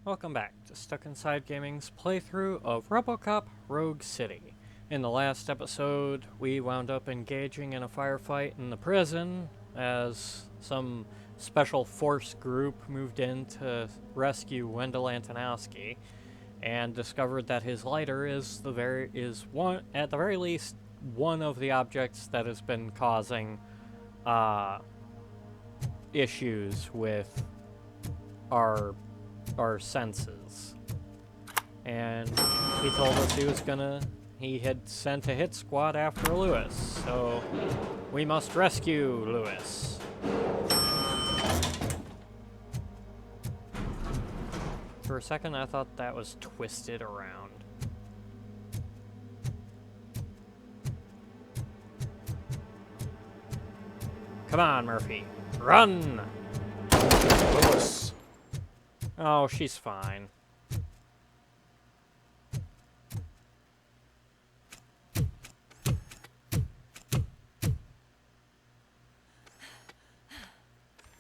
Welcome back to Stuck Inside Gaming's playthrough of Robocop Rogue City. In the last episode, we wound up engaging in a firefight in the prison as some special force group moved in to rescue Wendell Antonowski and discovered that his lighter is at the very least one of the objects that has been causing issues with our senses. And he told us he had sent a hit squad after Lewis, so we must rescue Lewis. For a second I thought that was twisted around. Come on, Murphy. Run! Lewis. Oh, she's fine.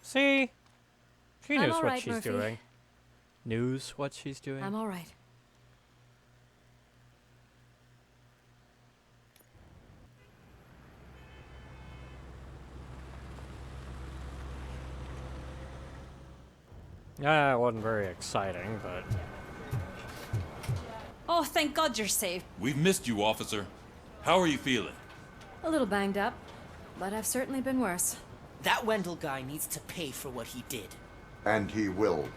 See? She knows what she's doing. Knows what she's doing. I'm all right. Yeah, it wasn't very exciting, but... Oh, thank God you're safe. We've missed you, officer. How are you feeling? A little banged up, but I've certainly been worse. That Wendell guy needs to pay for what he did. And he will.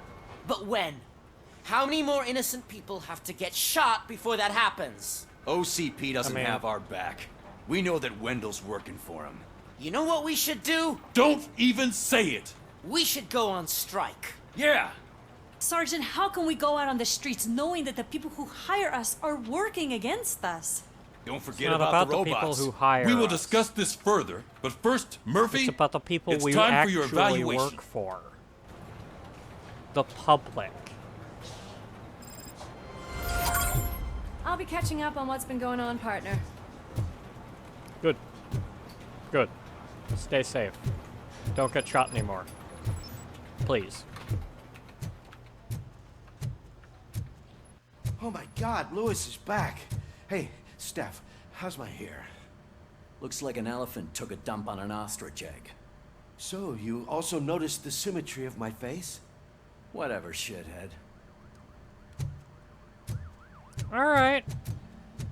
But when? How many more innocent people have to get shot before that happens? OCP doesn't have our back. We know that Wendell's working for him. You know what we should do? Don't even say it! We should go on strike. Yeah! Sergeant, how can we go out on the streets knowing that the people who hire us are working against us? Don't forget It's not about the the people robots. who hire We will us. discuss this further, but first, Murphy, It's about the people it's we time for your actually evaluation. work for. The public. I'll be catching up on what's been going on, partner. Good. Good. Stay safe. Don't get shot anymore. Please. Oh my God, Lewis is back. Hey, Steph, how's my hair? Looks like an elephant took a dump on an ostrich egg. So, you also noticed the symmetry of my face? Whatever, shithead. Alright.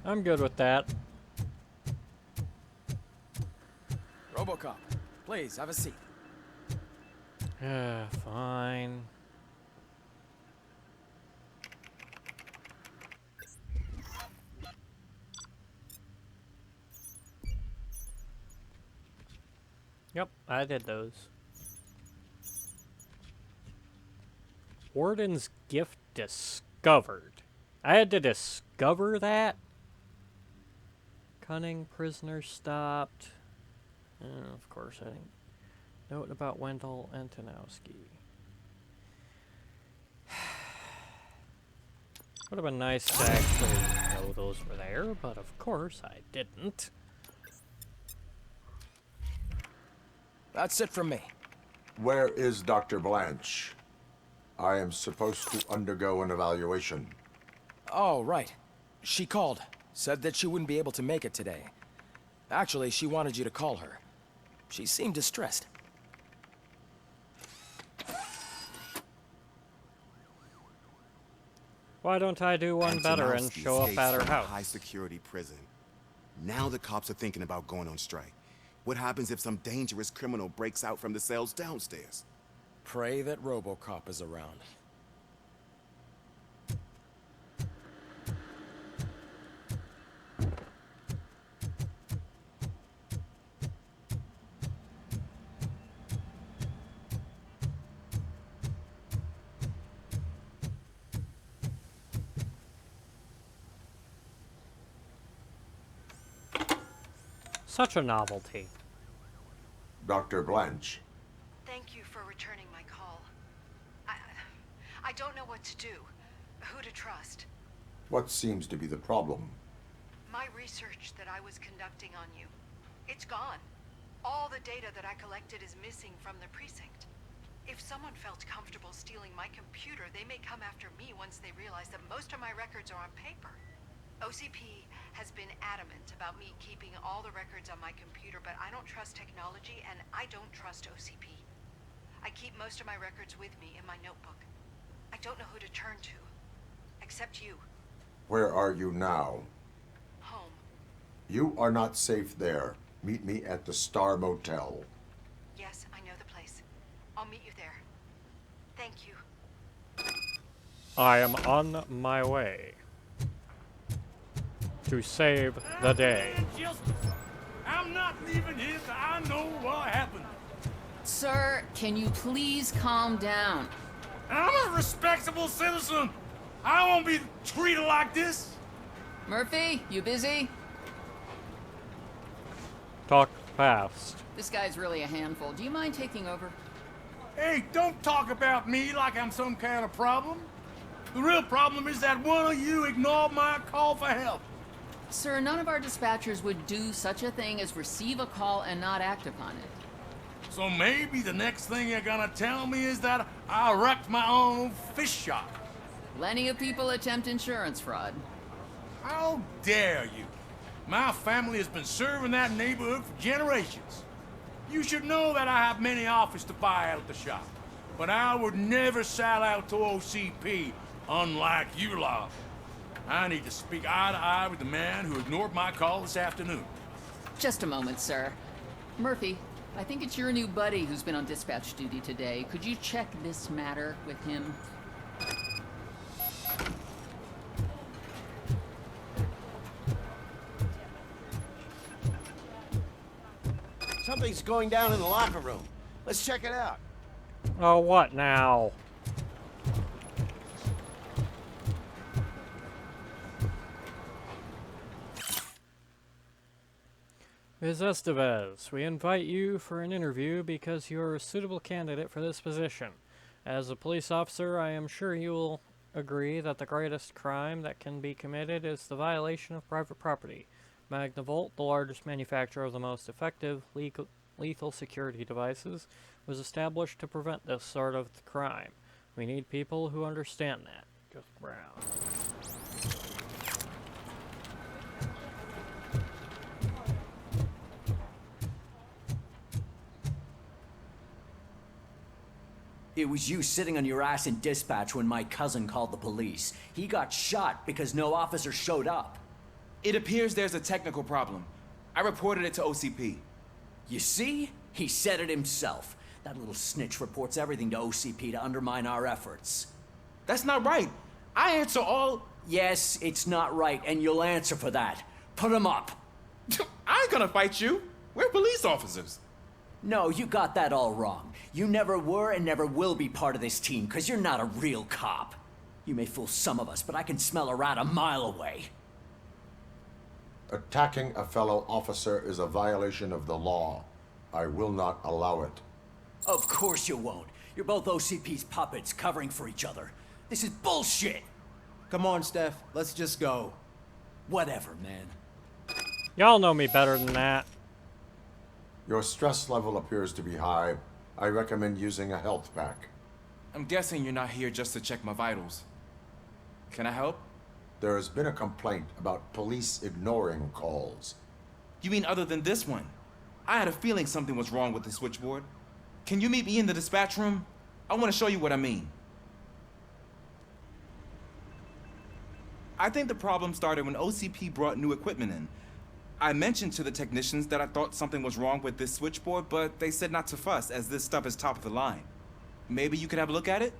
I'm good with that. Robocop, please, have a seat. Fine. Yep, I did those. Warden's gift discovered. I had to discover that? Cunning prisoner stopped. Of course, I didn't. Note about Wendell Antonowski. Would have been nice to actually know those were there, but of course I didn't. That's it from me. Where is Doctor Blanche? I am supposed to undergo an evaluation. Oh, right. She called. Said that she wouldn't be able to make it today. Actually, she wanted you to call her. She seemed distressed. Why don't I do one better and show up at her house? High security prison. Now the cops are thinking about going on strike. What happens if some dangerous criminal breaks out from the cells downstairs? Pray that Robocop is around. Such a novelty. Dr. Blanche. Thank you for returning my call. I don't know what to do, who to trust. What seems to be the problem? My research that I was conducting on you, it's gone. All the data that I collected is missing from the precinct. If someone felt comfortable stealing my computer, they may come after me once they realize that most of my records are on paper. OCP has been adamant about me keeping all the records on my computer, but I don't trust technology and I don't trust OCP. I keep most of my records with me in my notebook. I don't know who to turn to, except you. Where are you now? Home. You are not safe there. Meet me at the Star Motel. Yes, I know the place. I'll meet you there. Thank you. I am on my way to save the day. I'm not leaving here till I know what happened. Sir, can you please calm down? I'm a respectable citizen. I won't be treated like this. Murphy, you busy? Talk fast. This guy's really a handful. Do you mind taking over? Hey, don't talk about me like I'm some kind of problem. The real problem is that one of you ignored my call for help. Sir, none of our dispatchers would do such a thing as receive a call and not act upon it. So maybe the next thing you're gonna tell me is that I wrecked my own fish shop. Plenty of people attempt insurance fraud. How dare you? My family has been serving that neighborhood for generations. You should know that I have many offers to buy out the shop. But I would never sell out to OCP, unlike you lot. I need to speak eye to eye with the man who ignored my call this afternoon. Just a moment, sir. Murphy, I think it's your new buddy who's been on dispatch duty today. Could you check this matter with him? Something's going down in the locker room. Let's check it out. Oh, what now? Ms. Estevez, we invite you for an interview because you are a suitable candidate for this position. As a police officer, I am sure you will agree that the greatest crime that can be committed is the violation of private property. Magnavolt, the largest manufacturer of the most effective lethal security devices, was established to prevent this sort of crime. We need people who understand that. Just Brown. It was you sitting on your ass in dispatch when my cousin called the police. He got shot because no officer showed up. It appears there's a technical problem. I reported it to OCP. You see? He said it himself. That little snitch reports everything to OCP to undermine our efforts. That's not right. I answer all... Yes, it's not right, and you'll answer for that. Put him up. I ain't gonna fight you. We're police officers. No, you got that all wrong. You never were and never will be part of this team, because you're not a real cop. You may fool some of us, but I can smell a rat a mile away. Attacking a fellow officer is a violation of the law. I will not allow it. Of course you won't. You're both OCP's puppets covering for each other. This is bullshit! Come on, Steph. Let's just go. Whatever, man. Y'all know me better than that. Your stress level appears to be high. I recommend using a health pack. I'm guessing you're not here just to check my vitals. Can I help? There has been a complaint about police ignoring calls. You mean other than this one? I had a feeling something was wrong with the switchboard. Can you meet me in the dispatch room? I want to show you what I mean. I think the problem started when OCP brought new equipment in. I mentioned to the technicians that I thought something was wrong with this switchboard, but they said not to fuss, as this stuff is top of the line. Maybe you could have a look at it?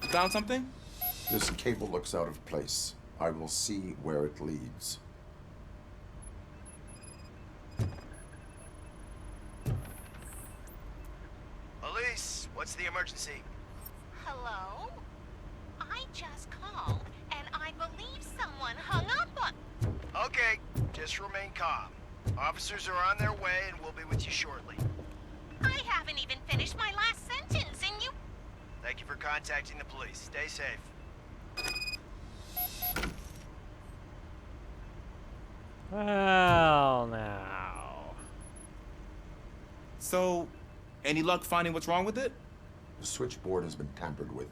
You found something? This cable looks out of place. I will see where it leads. Elise, what's the emergency? Hello? I just called, and I believe someone hung up on... Okay, just remain calm. Officers are on their way, and we'll be with you shortly. I haven't even finished my last sentence, and you... Thank you for contacting the police. Stay safe. Well, now. So, any luck finding what's wrong with it? The switchboard has been tampered with.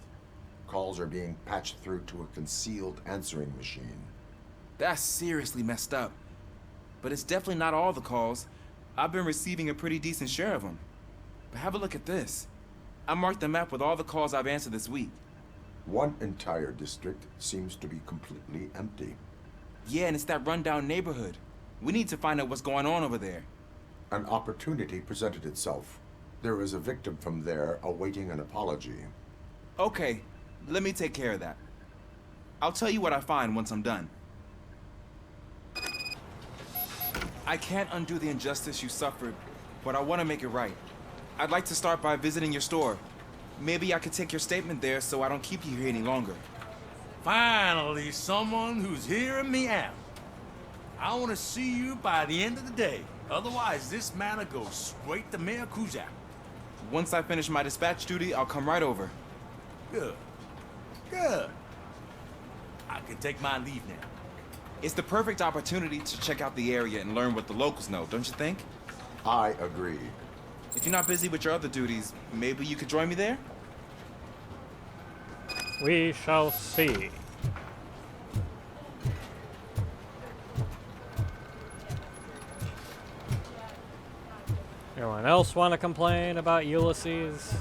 Calls are being patched through to a concealed answering machine. That's seriously messed up. But it's definitely not all the calls. I've been receiving a pretty decent share of them. But have a look at this. I marked the map with all the calls I've answered this week. One entire district seems to be completely empty. Yeah, and it's that rundown neighborhood. We need to find out what's going on over there. An opportunity presented itself. There is a victim from there awaiting an apology. Okay, let me take care of that. I'll tell you what I find once I'm done. I can't undo the injustice you suffered, but I want to make it right. I'd like to start by visiting your store. Maybe I could take your statement there so I don't keep you here any longer. Finally, someone who's hearing me out. I want to see you by the end of the day. Otherwise, this matter goes straight to Mayor Kuzak. Once I finish my dispatch duty, I'll come right over. Good. Good. I can take my leave now. It's the perfect opportunity to check out the area and learn what the locals know, don't you think? I agree. If you're not busy with your other duties, maybe you could join me there? We shall see. Anyone else want to complain about Ulysses?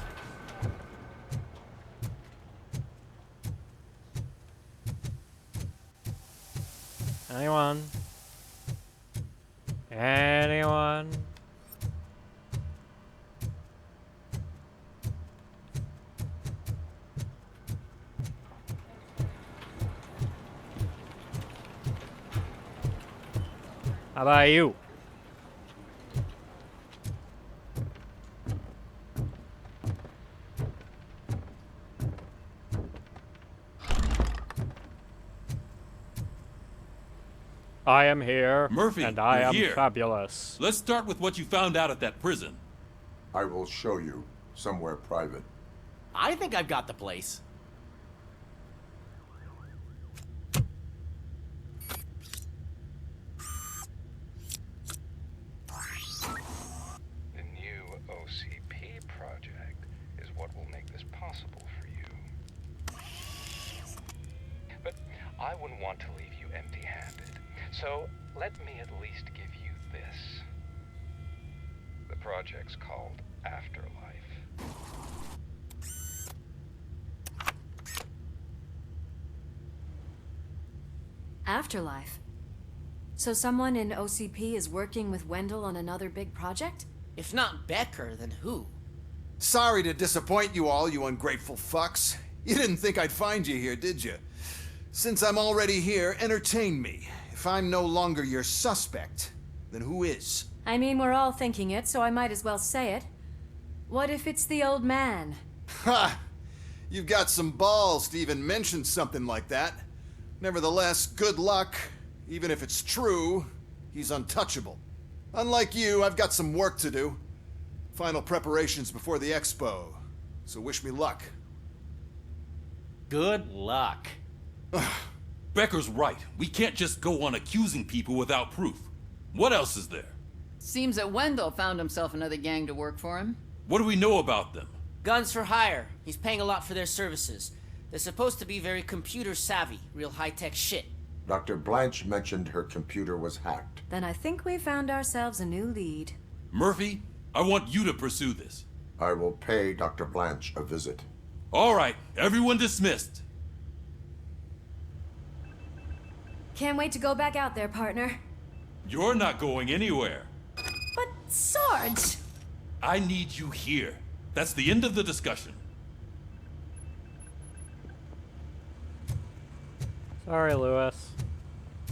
Anyone? Anyone? How about you? I am here, Murphy, and I you're am here. fabulous. Let's start with what you found out at that prison. I will show you somewhere private. I think I've got the place. The new OCP project is what will make this possible for you. But I wouldn't want to leave you empty-handed. So let me at least give you this. The project's called Afterlife. Afterlife. So someone in OCP is working with Wendell on another big project? If not Becker, then who? Sorry to disappoint you all, you ungrateful fucks. You didn't think I'd find you here, did you? Since I'm already here, entertain me. If I'm no longer your suspect, then who is? I mean, we're all thinking it, so I might as well say it. What if it's the old man? Ha! You've got some balls to even mention something like that. Nevertheless, good luck. Even if it's true, he's untouchable. Unlike you, I've got some work to do. Final preparations before the expo. So wish me luck. Good luck. Becker's right. We can't just go on accusing people without proof. What else is there? Seems that Wendell found himself another gang to work for him. What do we know about them? Guns for hire. He's paying a lot for their services. They're supposed to be very computer savvy, real high-tech shit. Dr. Blanche mentioned her computer was hacked. Then I think we found ourselves a new lead. Murphy, I want you to pursue this. I will pay Dr. Blanche a visit. All right, everyone dismissed. Can't wait to go back out there, partner. You're not going anywhere. But, Sarge! I need you here. That's the end of the discussion. Sorry, Lewis.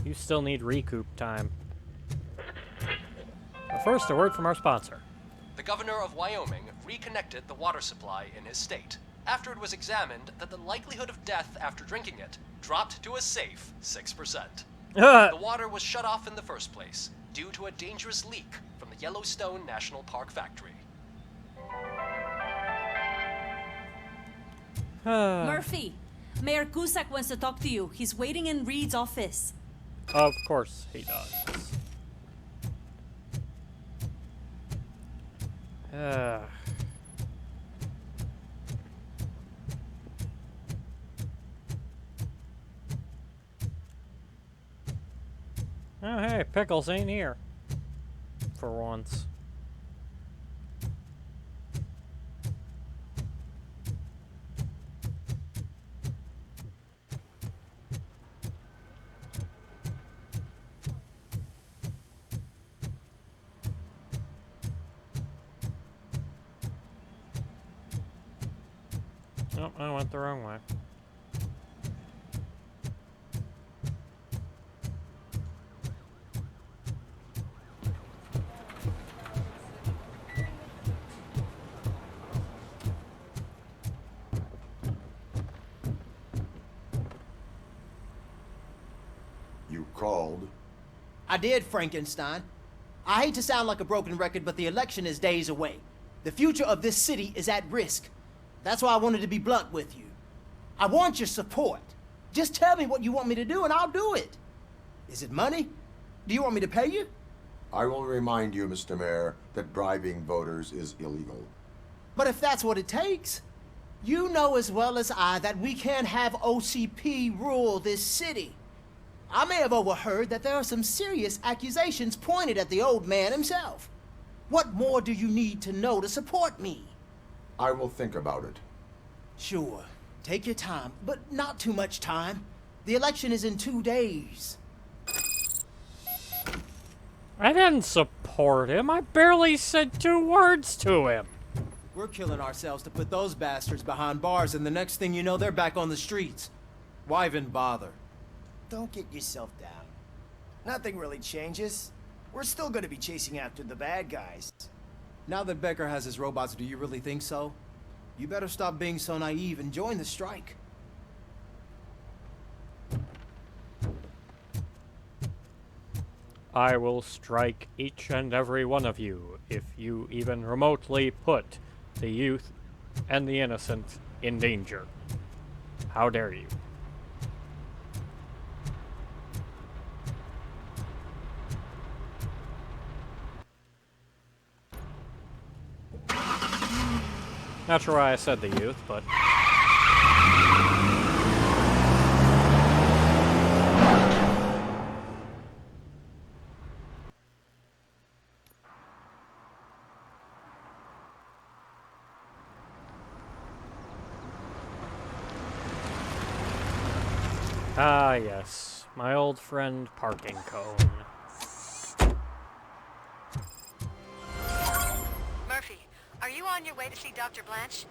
You still need recoup time. But first, a word from our sponsor. The governor of Wyoming reconnected the water supply in his state after it was examined that the likelihood of death after drinking it dropped to a safe 6%. The water was shut off in the first place due to a dangerous leak from the Yellowstone National Park factory. Murphy, Mayor Cusack wants to talk to you. He's waiting in Reed's office. Of course he does. Oh, hey, Pickles ain't here. For once. Oh, I went the wrong way. You called? I did, Frankenstein. I hate to sound like a broken record, but the election is days away. The future of this city is at risk. That's why I wanted to be blunt with you. I want your support. Just tell me what you want me to do and I'll do it. Is it money? Do you want me to pay you? I will remind you, Mr. Mayor, that bribing voters is illegal. But if that's what it takes, you know as well as I that we can't have OCP rule this city. I may have overheard that there are some serious accusations pointed at the old man himself. What more do you need to know to support me? I will think about it. Sure. Take your time, but not too much time. The election is in 2 days. I didn't support him. I barely said 2 words to him. We're killing ourselves to put those bastards behind bars, and the next thing you know, they're back on the streets. Why even bother? Don't get yourself down. Nothing really changes. We're still gonna be chasing after the bad guys. Now that Becker has his robots, do you really think so? You better stop being so naive and join the strike. I will strike each and every one of you if you even remotely put the youth and the innocent in danger. How dare you? Not sure why I said the youth, but... Ah, yes. My old friend Parking Cone. Murphy, are you on your way to see Dr. Blanche?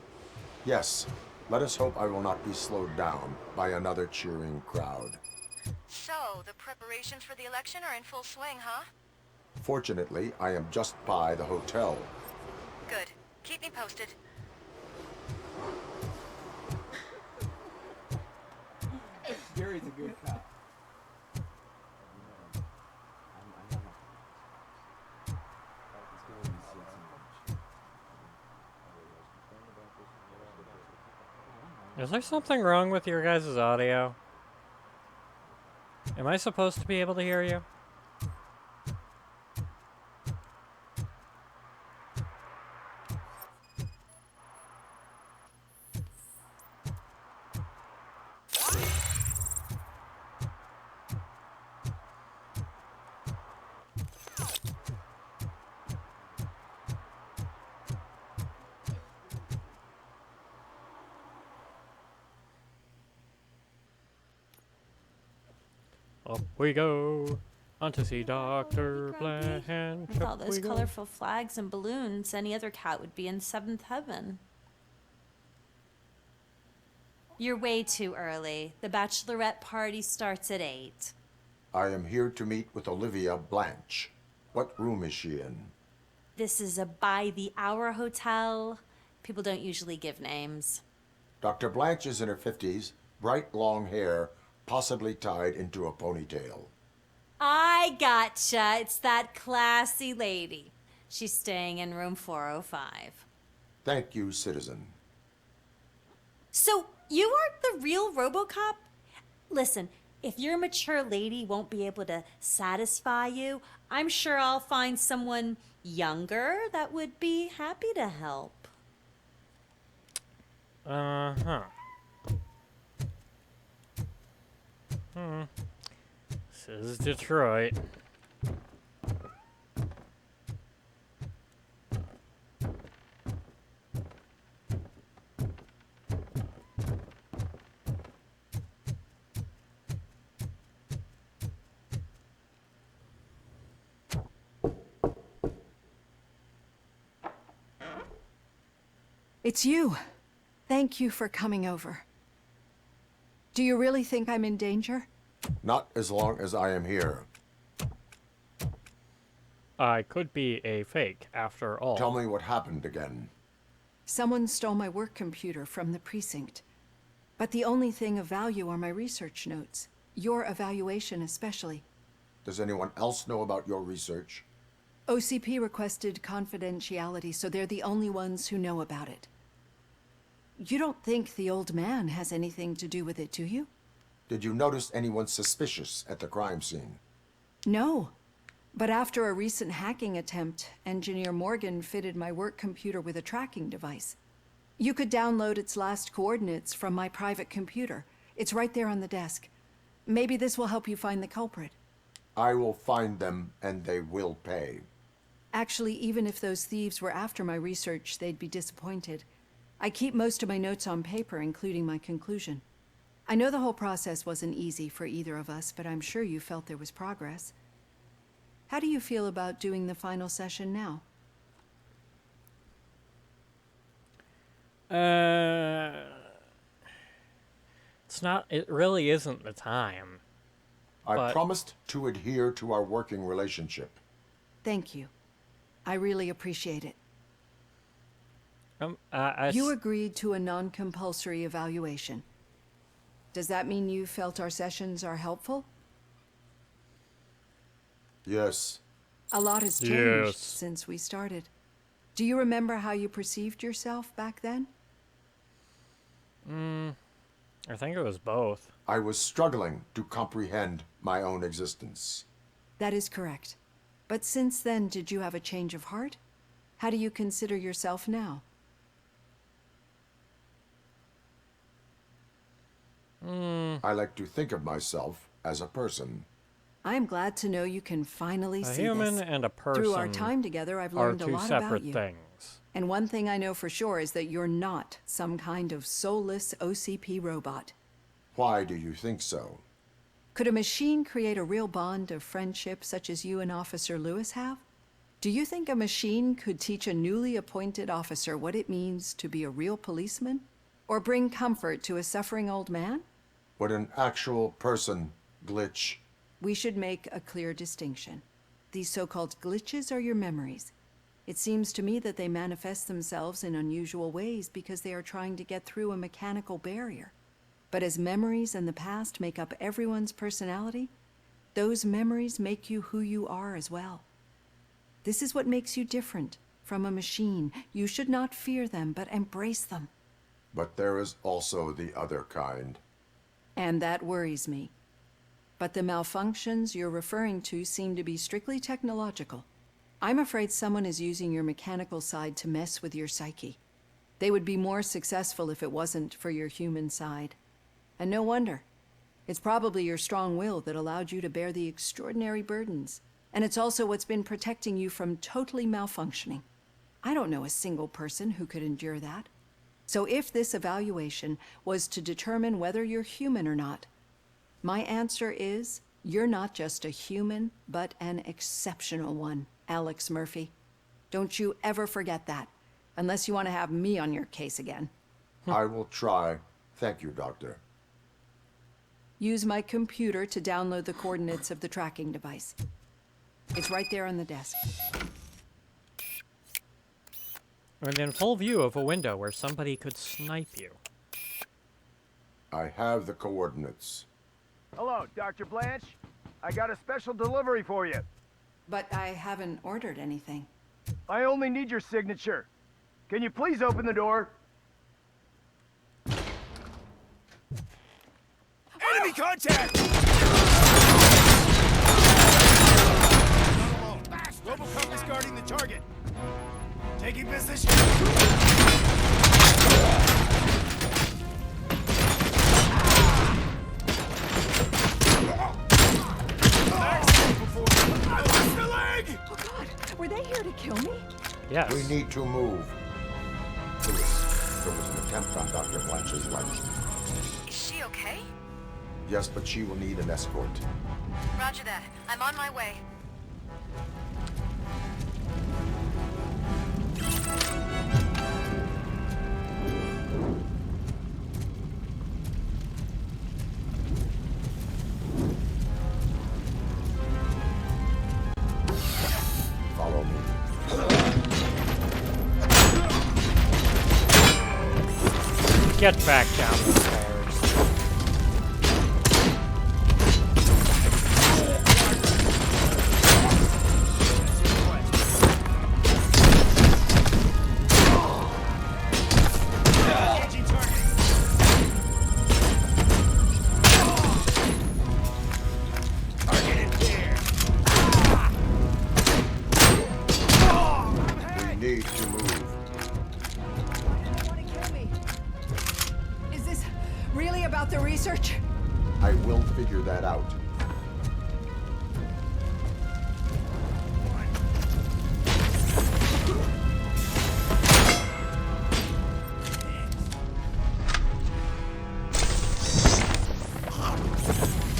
Yes. Let us hope I will not be slowed down by another cheering crowd. So, the preparations for the election are in full swing, huh? Fortunately, I am just by the hotel. Good. Keep me posted. Gary's a good cop. Is there something wrong with your guys' audio? Am I supposed to be able to hear you? Up we go, on to see Doctor Blanche. With all those colorful flags and balloons, any other cat would be in 7th heaven. You're way too early. The bachelorette party starts at 8. I am here to meet with Olivia Blanche. What room is she in? This is a by-the-hour hotel. People don't usually give names. Dr. Blanche is in her 50s, bright long hair, possibly tied into a ponytail. I gotcha. It's that classy lady. She's staying in room 405. Thank you, citizen. So, you aren't the real Robocop? Listen, if your mature lady won't be able to satisfy you, I'm sure I'll find someone younger that would be happy to help. Uh-huh. This is Detroit. It's you. Thank you for coming over. Do you really think I'm in danger? Not as long as I am here. I could be a fake, after all. Tell me what happened again. Someone stole my work computer from the precinct. But the only thing of value are my research notes. Your evaluation especially. Does anyone else know about your research? OCP requested confidentiality, so they're the only ones who know about it. You don't think the old man has anything to do with it, do you? Did you notice anyone suspicious at the crime scene? No. But after a recent hacking attempt, Engineer Morgan fitted my work computer with a tracking device. You could download its last coordinates from my private computer. It's right there on the desk. Maybe this will help you find the culprit. I will find them, and they will pay. Actually, even if those thieves were after my research, they'd be disappointed. I keep most of my notes on paper, including my conclusion. I know the whole process wasn't easy for either of us, but I'm sure you felt there was progress. How do you feel about doing the final session now? It really isn't the time. I promised to adhere to our working relationship. Thank you. I really appreciate it. You agreed to a non-compulsory evaluation. Does that mean you felt our sessions are helpful? Yes. A lot has changed since we started. Do you remember how you perceived yourself back then? I think it was both. I was struggling to comprehend my own existence. That is correct. But since then, did you have a change of heart? How do you consider yourself now? I like to think of myself as a person. I am glad to know you can finally see human this. and a person Through our time together, I've learned a lot about you. Things. And one thing I know for sure is that you're not some kind of soulless OCP robot. Why do you think so? Could a machine create a real bond of friendship such as you and Officer Lewis have? Do you think a machine could teach a newly appointed officer what it means to be a real policeman? Or bring comfort to a suffering old man? Would an actual person glitch? We should make a clear distinction. These so-called glitches are your memories. It seems to me that they manifest themselves in unusual ways because they are trying to get through a mechanical barrier. But as memories and the past make up everyone's personality, those memories make you who you are as well. This is what makes you different from a machine. You should not fear them, but embrace them. But there is also the other kind. And that worries me. But the malfunctions you're referring to seem to be strictly technological. I'm afraid someone is using your mechanical side to mess with your psyche. They would be more successful if it wasn't for your human side. And no wonder. It's probably your strong will that allowed you to bear the extraordinary burdens. And it's also what's been protecting you from totally malfunctioning. I don't know a single person who could endure that. So if this evaluation was to determine whether you're human or not, my answer is, you're not just a human, but an exceptional one, Alex Murphy. Don't you ever forget that, unless you want to have me on your case again. I will try. Thank you, Doctor. Use my computer to download the coordinates of the tracking device. It's right there on the desk. And in full view of a window where somebody could snipe you. I have the coordinates. Hello, Dr. Blanche. I got a special delivery for you. But I haven't ordered anything. I only need your signature. Can you please open the door? Enemy contact! Robocop is guarding the target. Taking position. Oh God, were they here to kill me? Yes. We need to move. Lewis, there was an attempt on Dr. Blanche's life. Is she okay? Yes, but she will need an escort. Roger that. I'm on my way. Follow me. Get back down the stairs. We need to move. Is this really about the research? I will figure that out.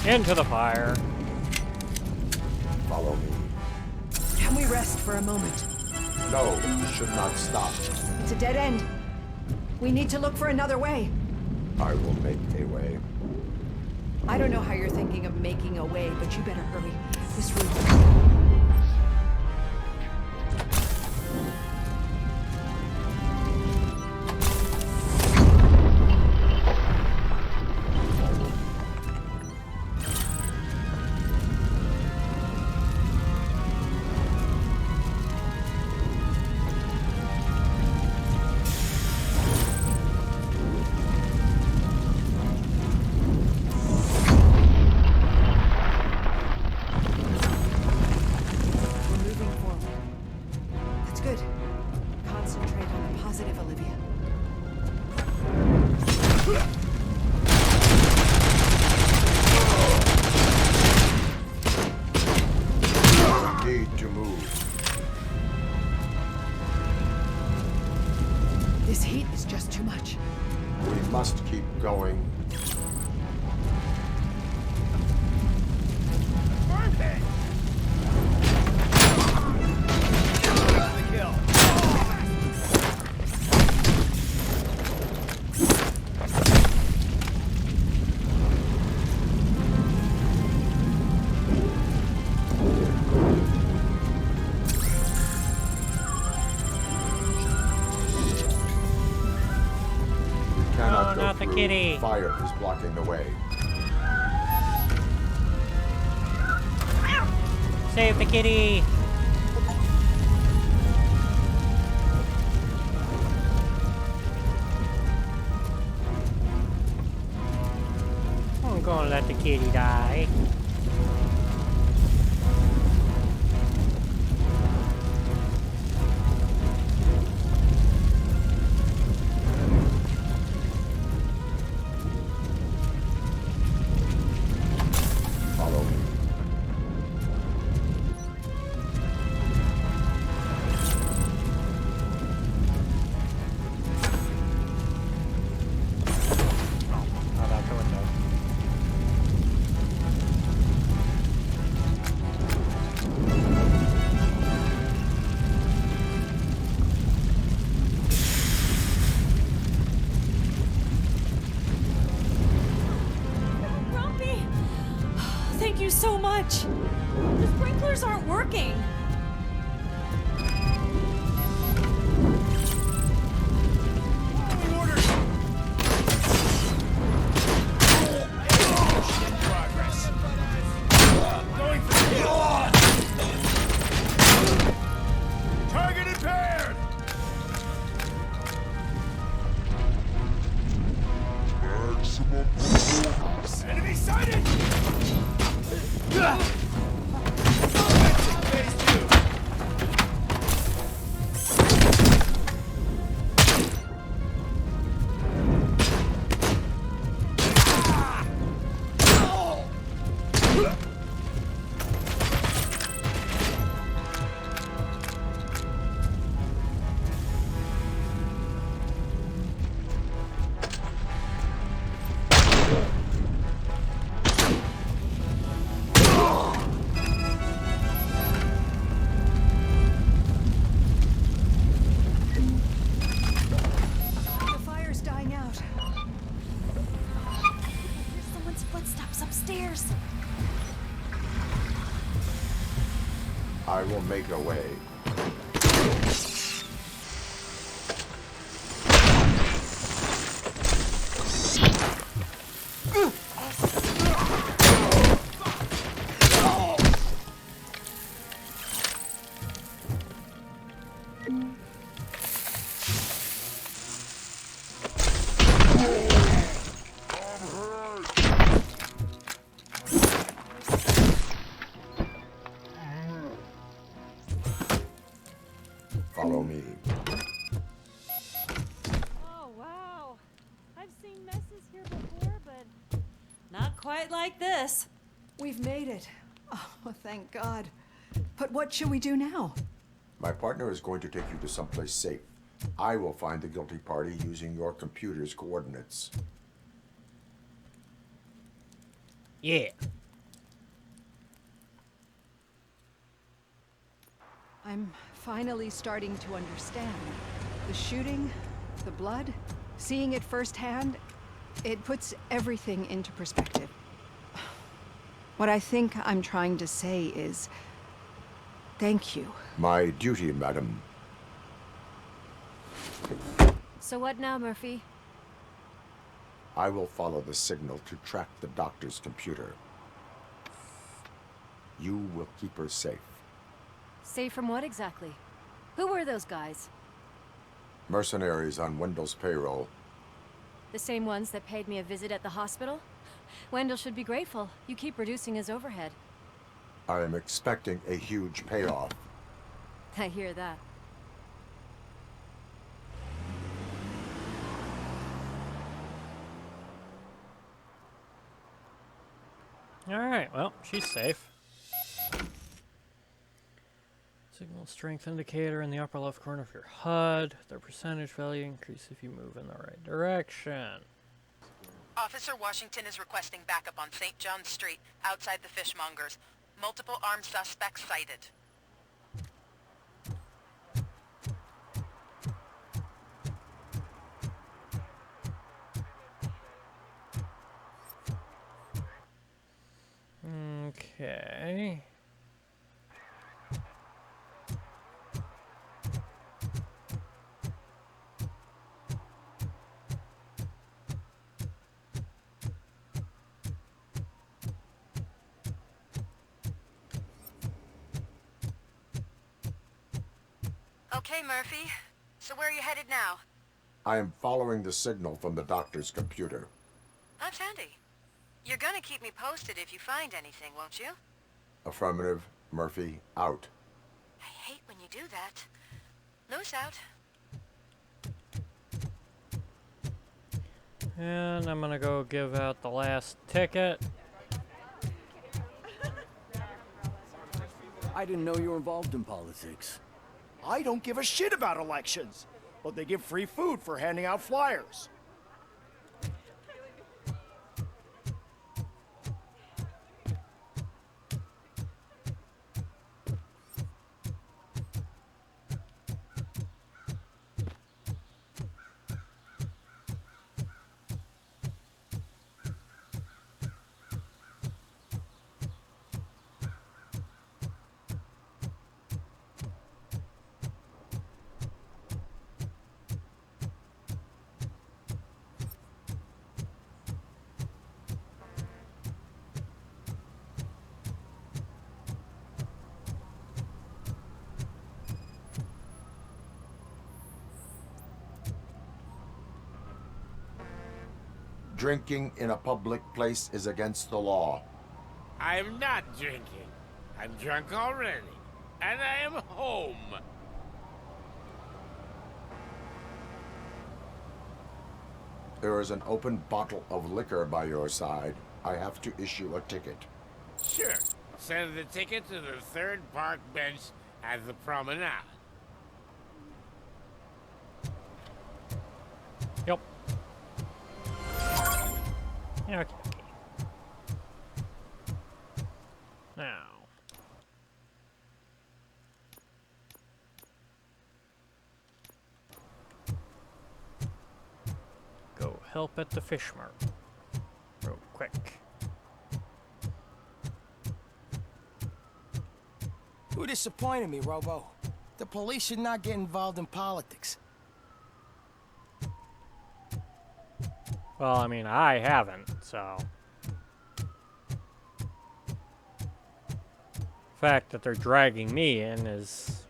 Into the fire. Follow me. Can we rest for a moment? No, you should not stop. It's a dead end. We need to look for another way. I will make a way. I don't know how you're thinking of making a way, but you better hurry. This route. This heat is just too much. We must keep going. Not the kitty. Fire is blocking the way. Save the kitty. I'm gonna let the kitty die. you so much. The sprinklers aren't working. Target impaired! Enemy sighted! Phase 2. The fire's dying out. There's someone's footsteps upstairs. I will make a way. Follow me. Oh, wow. I've seen messes here before, but not quite like this. We've made it. Oh, thank God. But what should we do now? My partner is going to take you to someplace safe. I will find the guilty party using your computer's coordinates. Yeah. I'm finally starting to understand. The shooting, the blood, seeing it firsthand, it puts everything into perspective. What I think I'm trying to say is, thank you. My duty, madam. So what now, Murphy? I will follow the signal to track the doctor's computer. You will keep her safe. Safe from what exactly? Who were those guys? Mercenaries on Wendell's payroll. The same ones that paid me a visit at the hospital? Wendell should be grateful. You keep reducing his overhead. I am expecting a huge payoff. I hear that. Alright, well, she's safe. Signal strength indicator in the upper left corner of your HUD. Their percentage value increase if you move in the right direction. Officer Washington is requesting backup on St. John's Street, outside the fishmongers. Multiple armed suspects sighted. Okay. Okay, Murphy. So where are you headed now? I am following the signal from the doctor's computer. That's handy. You're gonna keep me posted if you find anything, won't you? Affirmative. Murphy, out. I hate when you do that. Loose out. And I'm gonna go give out the last ticket. I didn't know you were involved in politics. I don't give a shit about elections, but they give free food for handing out flyers. Drinking in a public place is against the law. I'm not drinking. I'm drunk already. And I am home. There is an open bottle of liquor by your side. I have to issue a ticket. Sure. Send the ticket to the third park bench at the promenade. Yep. Okay. Now. Go help at the fish mart. Real quick. You disappointed me, Robo. The police should not get involved in politics. Well, I mean, I haven't, so. The fact that they're dragging me in is.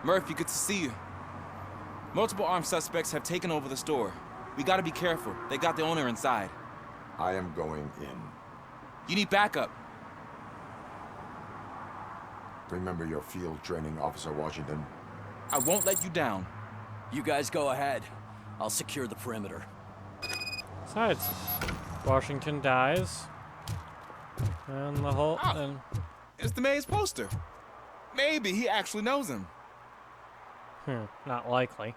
Murphy, good to see you. Multiple armed suspects have taken over the store. We gotta be careful. They got the owner inside. I am going in. You need backup. Remember your field training, Officer Washington. I won't let you down. You guys go ahead. I'll secure the perimeter. Besides, Washington dies. And the whole... Oh, it's the mayor's poster. Maybe he actually knows him. Not likely.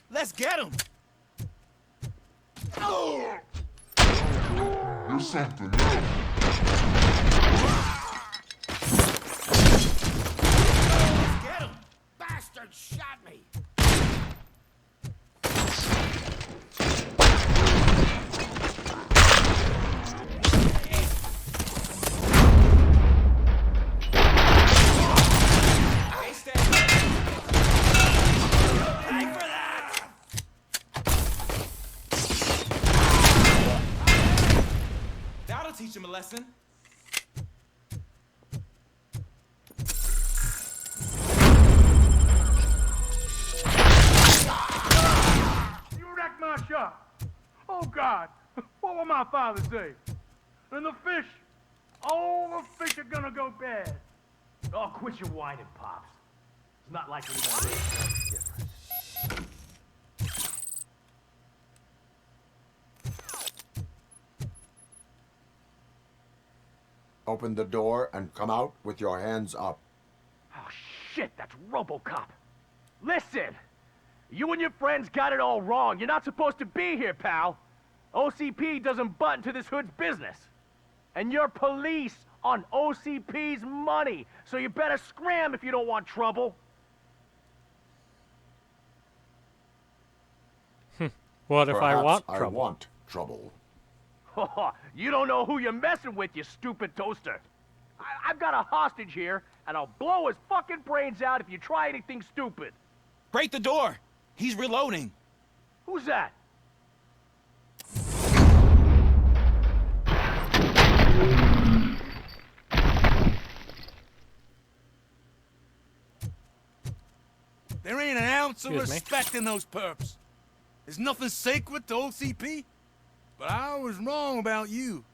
Let's get him! Oh! You're something else. Let's get him! Bastard shot me! Teach him a lesson. You wrecked my shop. Oh, God. What will my father say? And the fish? Oh, the fish are gonna go bad. Oh, quit your whining, Pops. It's not like we're gonna make a difference. Open the door and come out with your hands up. Oh, shit, that's Robocop. Listen, you and your friends got it all wrong. You're not supposed to be here, pal. OCP doesn't butt into this hood's business. And you're police on OCP's money, so you better scram if you don't want trouble. What if I want Perhaps trouble? I want trouble. You don't know who you're messing with, you stupid toaster. I've got a hostage here, and I'll blow his fucking brains out if you try anything stupid. Break the door! He's reloading. Who's that? There ain't an ounce of Excuse me. respect in those perps. There's nothing sacred to OCP. But I was wrong about you.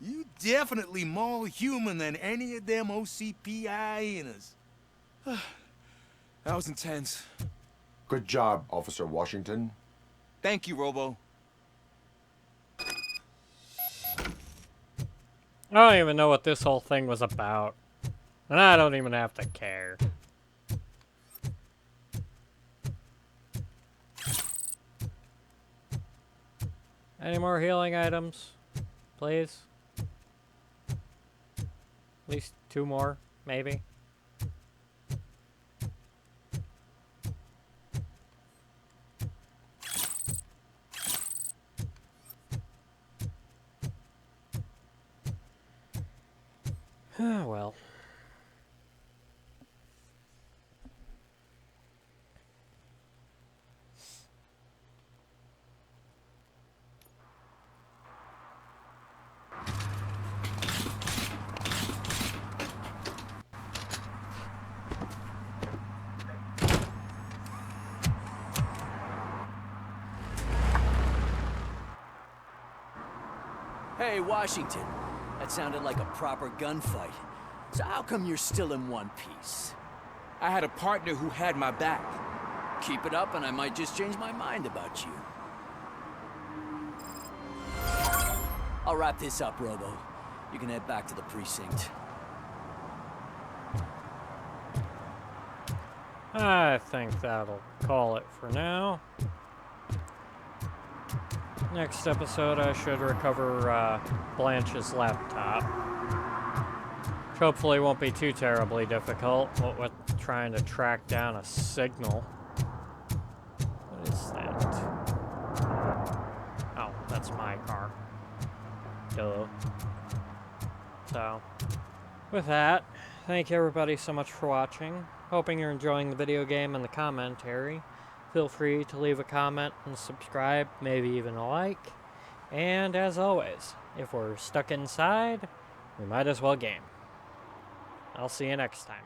You definitely more human than any of them OCP hyenas. That was intense. Good job, Officer Washington. Thank you, Robo. I don't even know what this whole thing was about. And I don't even have to care. Any more healing items? Please? At least 2 more, maybe? Well. Hey, Washington. That sounded like a proper gunfight. So how come you're still in one piece? I had a partner who had my back. Keep it up and I might just change my mind about you. I'll wrap this up, Robo. You can head back to the precinct. I think that'll call it for now. Next episode, I should recover Blanche's laptop. Which hopefully won't be too terribly difficult with trying to track down a signal. What is that? Oh, that's my car. Duh. So, with that, thank you everybody so much for watching. Hoping you're enjoying the video game and the commentary. Feel free to leave a comment and subscribe, maybe even a like. And as always, if we're stuck inside, we might as well game. I'll see you next time.